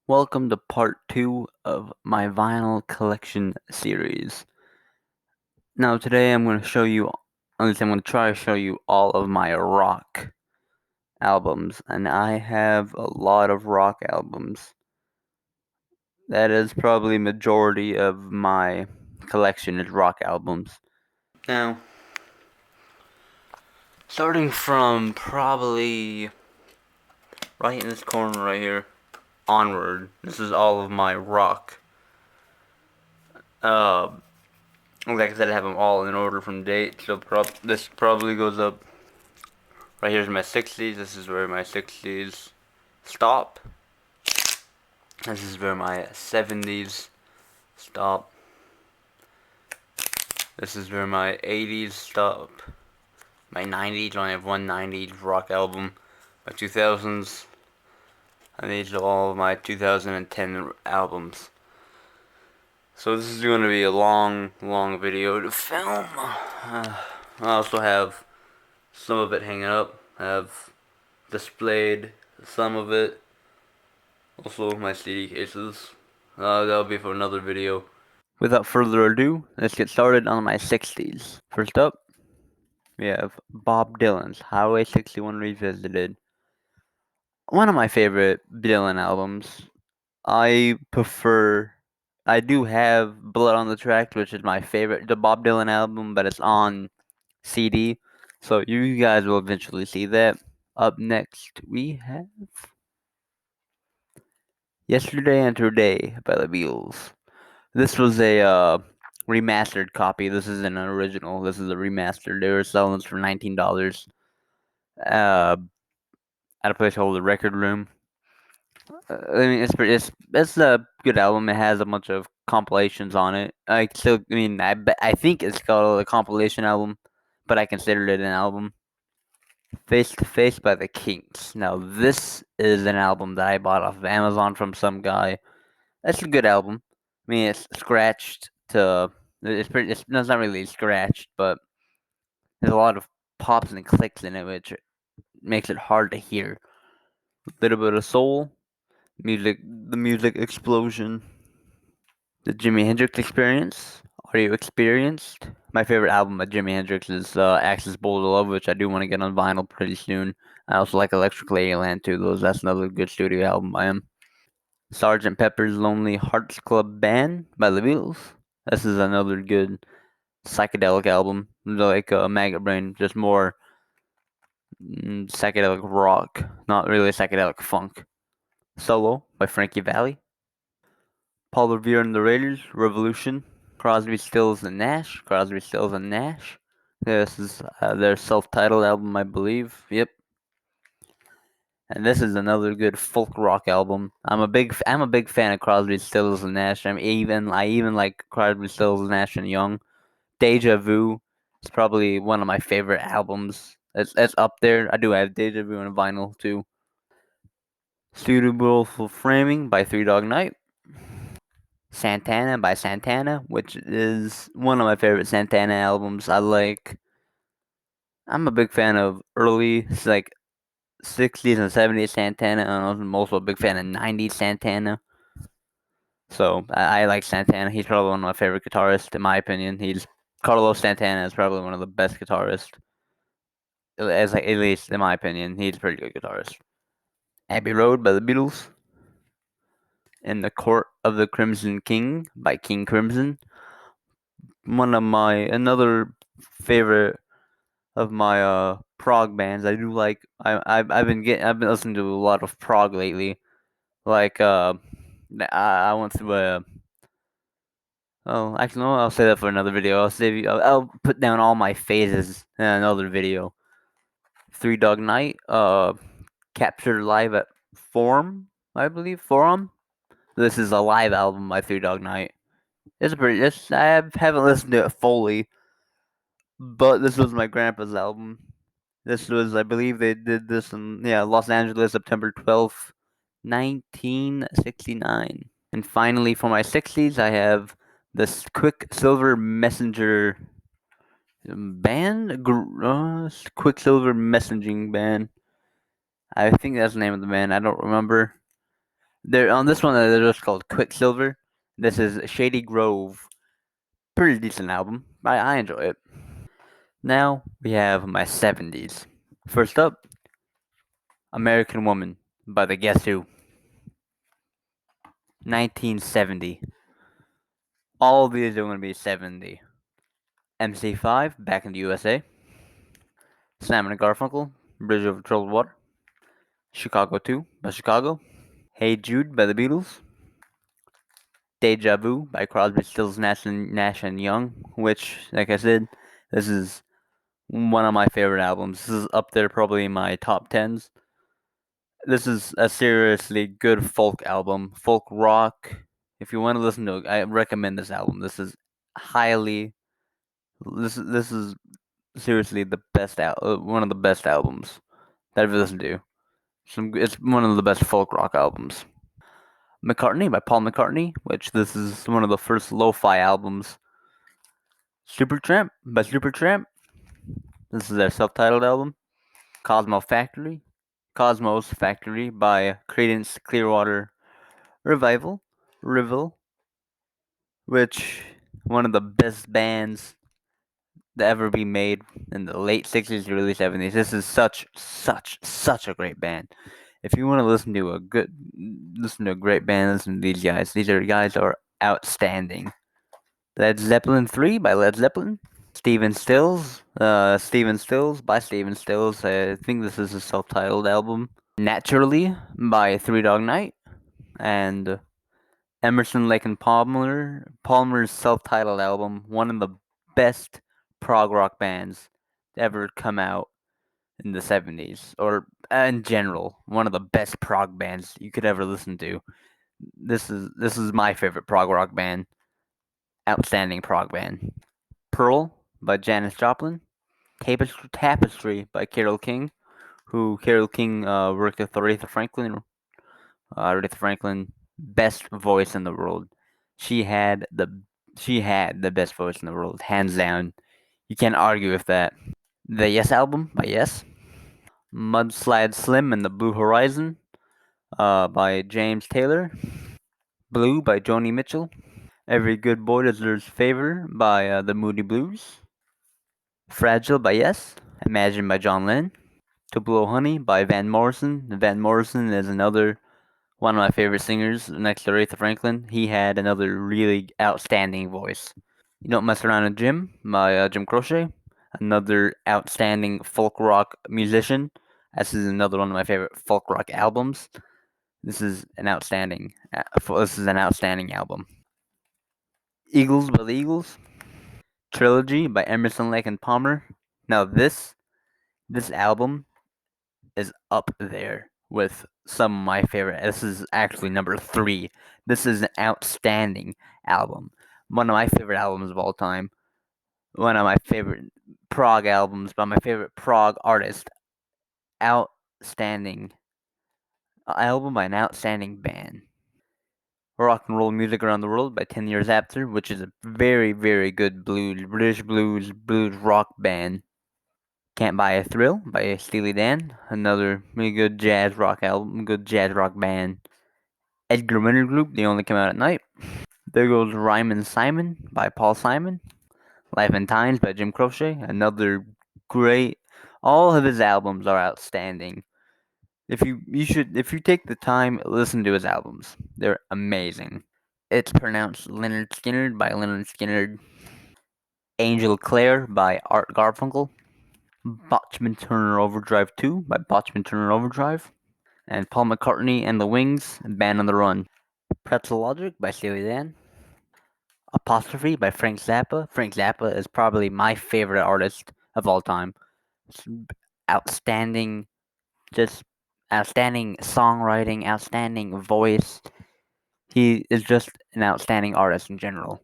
Welcome to part 2 of my vinyl collection series. Now today I'm going to show you, at least I'm going to try to show you all of my rock albums, and I have a lot of rock albums. That is probably majority of my collection is rock albums. Now, starting from probably right in this corner right here, onward, this is all of my rock. Like I said, I have them all in order from date, so this probably goes up. Right here's my 60s. This is where my 60s stop. This is where my 70s stop. This is where my 80s stop. My 90s, I only have one 90s rock album. My 2000s, and these are all of my 2010 albums. So this is going to be a long video to film. I also have some of it hanging up. I have displayed some of it. Also my CD cases. That'll be for another video. Without further ado, let's get started on my 60s. First up, we have Bob Dylan's Highway 61 Revisited. One of my favorite Dylan albums. I prefer. I do have Blood on the Tracks, which is my favorite, the Bob Dylan album, but it's on CD. So you guys will eventually see that. Up next, we have Yesterday and Today by the Beatles. This was a remastered copy. This isn't an original. This is a remastered. They were selling this for $19 uh, at a place called the Record Room. I mean, it's a good album. It has a bunch of compilations on it. I think it's called a compilation album, but I considered it an album. Face to Face by the Kinks. Now this is an album that I bought off of Amazon from some guy. It's a good album. I mean, it's scratched to. It's not really scratched, but there's a lot of pops and clicks in it, which makes it hard to hear. A little bit of soul, the music explosion, the Jimi Hendrix Experience. Are you experienced? My favorite album by Jimi Hendrix is Axis Bold of Love, which I do want to get on vinyl pretty soon. I also like Electric Ladyland too. That's another good studio album by him. Sergeant Pepper's Lonely Hearts Club Band by the Beatles. This is another good psychedelic album, like Maggot Brain, just more psychedelic rock, not really psychedelic funk. Solo by Frankie Valli. Paul Revere and the Raiders, Revolution. Crosby, Stills and Nash. Crosby, Stills and Nash. This is their self-titled album, I believe. Yep. And this is another good folk rock album. I'm a big fan of Crosby, Stills and Nash. I even like Crosby, Stills, Nash and Young. Deja Vu is probably one of my favorite albums. It's up there. I do have Deja Vu on vinyl too. Suitable for Framing by Three Dog Night. Santana by Santana, which is one of my favorite Santana albums. I'm a big fan of early, like 60s and 70s Santana, and I'm also a big fan of 90s Santana. So I like Santana. He's probably one of my favorite guitarists, in my opinion. He's Carlos Santana is probably one of the best guitarists, at least in my opinion. He's a pretty good guitarist. Abbey Road by the Beatles. In the Court of the Crimson King by King Crimson. One of my another favorite of my prog bands. I do like I've been listening to a lot of prog lately. Like I went through a oh actually no I'll say that for another video. I'll put down all my phases in another video. Three Dog Night captured live at Forum, I believe. Forum. This is a live album by Three Dog Night. I haven't listened to it fully, but this was my grandpa's album. This was, I believe, they did this in Los Angeles, September 12th, 1969. And finally, for my 60s, I have this Quicksilver Messenger band, Quicksilver Messaging Band. I think that's the name of the band. I don't remember. They're on this one. They're just called Quicksilver. This is Shady Grove. Pretty decent album. I enjoy it. Now we have my 70s. First up, American Woman by the Guess Who. 1970. All of these are going to be 70. MC5, Back in the USA. Simon and Garfunkel, Bridge over Troubled Water. Chicago 2 by Chicago. Hey Jude by the Beatles. Deja Vu by Crosby, Stills, Nash and Young, which, like I said, this is one of my favorite albums. This is up there probably in my top tens. This is a seriously good folk album, folk rock. If you want to listen to it, I recommend this album. This is highly. This is seriously the best one of the best albums that I've listened to. It's one of the best folk rock albums. McCartney by Paul McCartney, which this is one of the first lo-fi albums. Supertramp by Supertramp. This is their self-titled album. Cosmos Factory by Creedence Clearwater Revival, which one of the best bands to ever be made in the late 60s, early 70s. This is such a great band. If you want to listen to a great band, listen to these guys. Guys are outstanding. Led Zeppelin 3 by Led Zeppelin. Stephen Stills by Stephen Stills. I think this is a self-titled album. Naturally by Three Dog Night and Emerson, Lake and Palmer's self-titled album. One of the best prog rock bands to ever come out in the 70s, or in general, one of the best prog bands you could ever listen to. This is my favorite prog rock band. Outstanding prog band. Pearl by Janis Joplin. Tapestry by Carole King, who Carole King worked with Aretha Franklin. Aretha Franklin, best voice in the world. She had the she had the best voice in the world, hands down. You can't argue with that. The Yes album by Yes. Mudslide Slim and the Blue Horizon by James Taylor. Blue by Joni Mitchell. Every Good Boy Deserves Favor by the Moody Blues. Fragile by Yes. Imagine by John Lennon. To Blow Honey by Van Morrison. Van Morrison is another one of my favorite singers next to Aretha Franklin. He had another really outstanding voice. You Don't Mess Around in Jim by Jim Croce. Another outstanding folk rock musician. This is another one of my favorite folk rock albums. This is an outstanding album. Eagles by the Eagles. Trilogy by Emerson, Lake and Palmer. Now this album is up there with some of my favorite. This is actually number 3. This is an outstanding album. One of my favorite albums of all time. One of my favorite prog albums by my favorite prog artist. Outstanding album by an outstanding band. Rock and Roll Music Around the World by 10 Years After, which is a very, very good British blues rock band. Can't Buy a Thrill by Steely Dan, another really good jazz rock album, good jazz rock band. Edgar Winter Group, They Only Come Out at Night. There Goes Rhymin' Simon by Paul Simon. Life and Times by Jim Croce, another great. All of his albums are outstanding. If you take the time, listen to his albums. They're amazing. It's pronounced Leonard Skinner by Leonard Skinner. Angel Clare by Art Garfunkel. Botchman Turner Overdrive 2 by Botchman Turner Overdrive. And Paul McCartney and the Wings, Band on the Run. Pretzel Logic by Steely Dan. Apostrophe by Frank Zappa. Frank Zappa is probably my favorite artist of all time. Outstanding, just outstanding songwriting, outstanding voice. He is just an outstanding artist in general.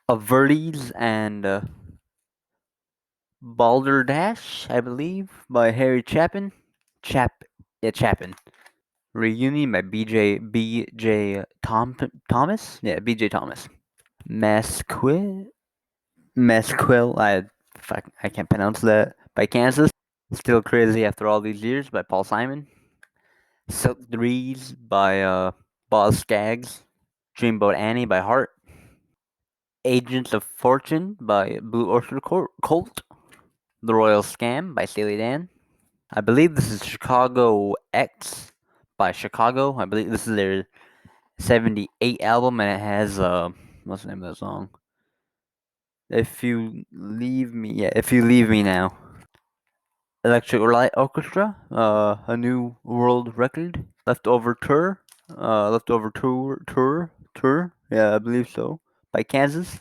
Averties and Balderdash, I believe, by Harry Chapin. Chapin. Reunion by Thomas. Yeah, B.J. Thomas. Mesquite. Mesquil. I can't pronounce that. By Kansas. Still Crazy After All These Years by Paul Simon. Silk Breeze by Boz Scaggs, Dreamboat Annie by Heart, Agents of Fortune by Blue Orchard Colt, The Royal Scam by Steely Dan. I believe this is Chicago X by Chicago. I believe this is their 78 album, and it has what's the name of that song? If you leave me, yeah, if you leave me now. Electric Light Orchestra, a new world record. Leftover tour. Yeah, I believe so. By Kansas.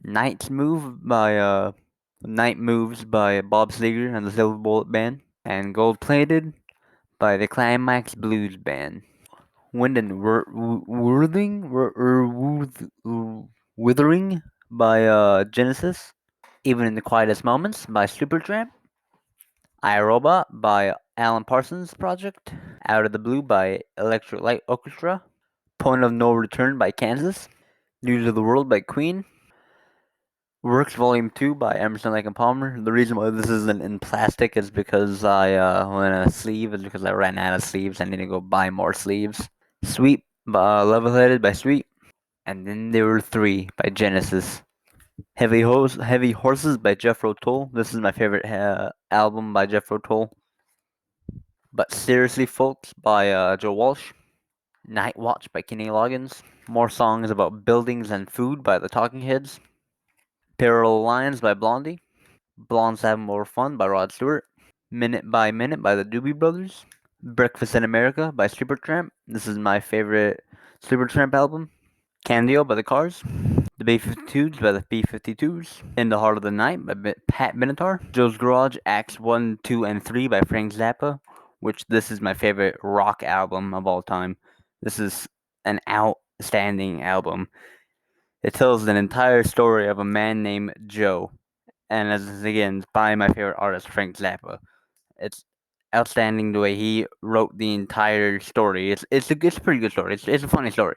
Night Moves by Bob Seger and the Silver Bullet Band, and Gold Plated by the Climax Blues Band. Wind and Withering by Genesis. Even in the Quietest Moments by Supertramp. iRobot by Alan Parsons Project. Out of the Blue by Electric Light Orchestra. Point of No Return by Kansas. News of the World by Queen. Works Volume 2 by Emerson, Lake and Palmer. The reason why this isn't in plastic is because I went a sleeve, is because I ran out of sleeves. I need to go buy more sleeves. Sweet, Level Headed by Sweet. And then there were 3 by Genesis. Heavy Horses by Jethro Tull. This is my favorite album by Jethro Tull. But Seriously Folks by Joe Walsh. Night Watch by Kenny Loggins. More songs about buildings and food by the Talking Heads. Parallel Lines by Blondie. Blondes Have More Fun by Rod Stewart. Minute by Minute by the Doobie Brothers. Breakfast in America by Supertramp. This is my favorite Supertramp album. Candio by the Cars. The B-52s by the B-52s. In the Heart of the Night by Pat Benatar. Joe's Garage Acts 1, 2, and 3 by Frank Zappa, which this is my favorite rock album of all time. This is an outstanding album. It tells an entire story of a man named Joe, and as again by my favorite artist Frank Zappa. It's outstanding the way he wrote the entire story. It's a pretty good story. It's a funny story.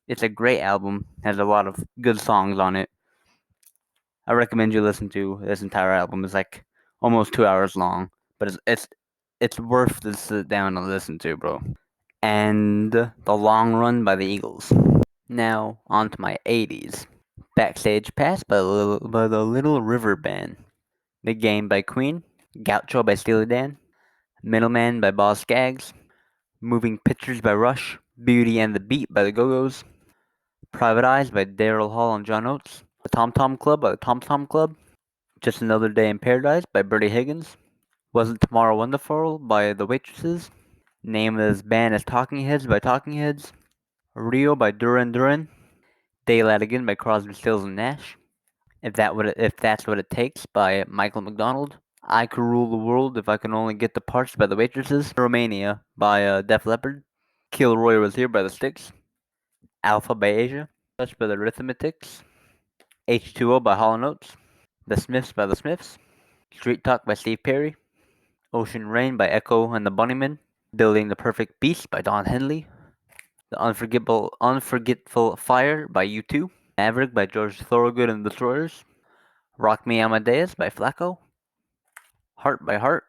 It's a great album. Has a lot of good songs on it. I recommend you listen to this entire album. It's like almost 2 hours long, but it's worth to sit down and listen to, bro. And The Long Run by the Eagles. Now on to my 80s. Backstage Pass by the Little River Band. The Game by Queen. Gaucho by Steely Dan. Middleman by Boz Scaggs. Moving Pictures by Rush. Beauty and the Beat by the Go-Go's. Private Eyes by Daryl Hall and John Oates. The Tom Tom Club by the Tom Tom Club. Just Another Day in Paradise by Bertie Higgins. Wasn't Tomorrow Wonderful by The Waitresses. Name of this band is Talking Heads by Talking Heads. Rio by Duran Duran. Daylight Again by Crosby, Stills and Nash. If That's What It Takes by Michael McDonald. I Could Rule the World If I Can Only Get the Parts by The Waitresses. Romania by Def Leppard. Kilroy Was Here by The Styx. Alpha by Asia. Touch by The Arithmetics. H2O by Hall & Oates. The Smiths by The Smiths. Street Talk by Steve Perry. Ocean Rain by Echo and the Bunnymen. Building the Perfect Beast by Don Henley. The Unforgetful Fire by U2. Maverick by George Thorogood and the Destroyers. Rock Me Amadeus by Flacco. Heart by Heart.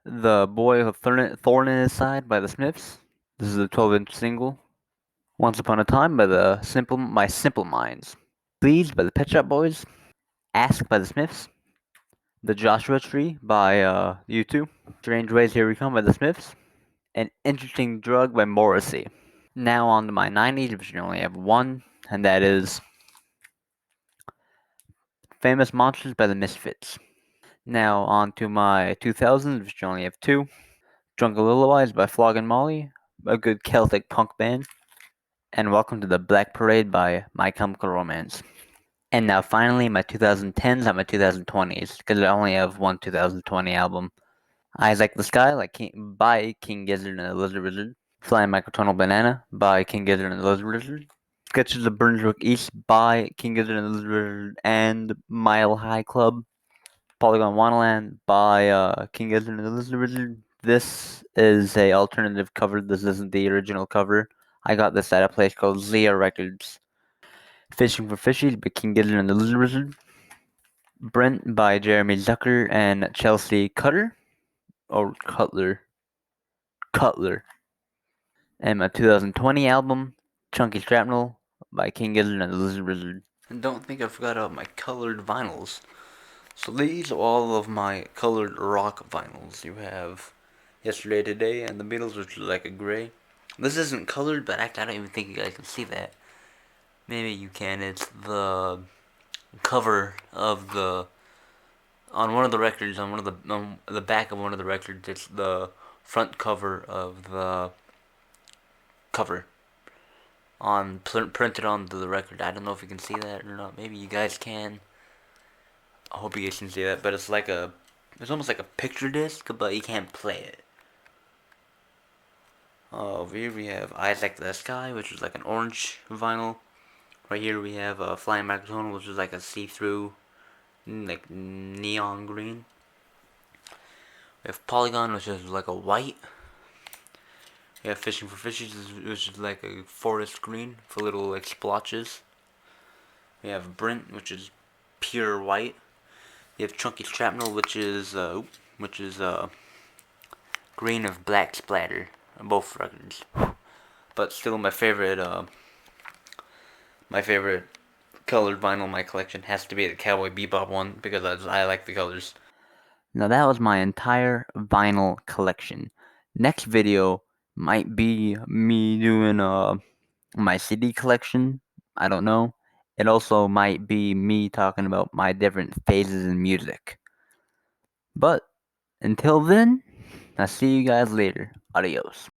The Boy with Thorn in His Side by the Smiths. This is a 12-inch single. Once Upon a Time by Simple Minds. Please by the Pet Shop Boys. Ask by the Smiths. The Joshua Tree by U2. Strange Ways Here We Come by the Smiths. An Interesting Drug by Morrissey. Now on to my 90s, which you only have one, and that is Famous Monsters by the Misfits. Now on to my 2000s, which you only have two. Drunken Lullabies by Flogging Molly, a good Celtic punk band. And Welcome to the Black Parade by My Chemical Romance. And now finally my 2010s and my 2020s, because I only have one 2020 album. Eyes Like the Sky by King Gizzard and the Lizard Wizard. Flying Microtonal Banana by King Gizzard and the Lizard Wizard. Sketches of Brunswick East by King Gizzard and the Lizard Wizard and Mile High Club. Polygon Wonderland by King Gizzard and the Lizard Wizard. This is a alternative cover. This isn't the original cover. I got this at a place called Zia Records. Fishing for Fishies by King Gizzard and the Lizard Wizard. Brent by Jeremy Zucker and Chelsea Cutter. Or Cutler. Cutler. and my 2020 album, Chunky Shrapnel by King Gizzard and the Lizard Wizard. And don't think I forgot about my colored vinyls. So these are all of my colored rock vinyls. You have Yesterday, Today, and The Beatles, which is like a gray. This isn't colored, but I don't even think you guys can see that. Maybe you can. It's the cover of the on one of the records, on the back of one of the records. It's the front cover of the cover printed onto the record. I don't know if you can see that or not. Maybe you guys can. I hope you guys can see that. But it's almost like a picture disc, but you can't play it. Over here we have Eyes Like the Sky, which is like an orange vinyl. Right here we have Flying Microphone, which is like a see-through, like neon green. We have Polygon, which is like a white. We have Fishing for Fishes, which is like a forest green for little like splotches. We have Brent, which is pure white. We have Chunky Shrapnel, which is green of black splatter on both records. But still, my favorite colored vinyl in my collection has to be the Cowboy Bebop one because I like the colors. Now that was my entire vinyl collection. Next video might be me doing my CD collection. I don't know. It also might be me talking about my different phases in music. But until then, I'll see you guys later. Adios.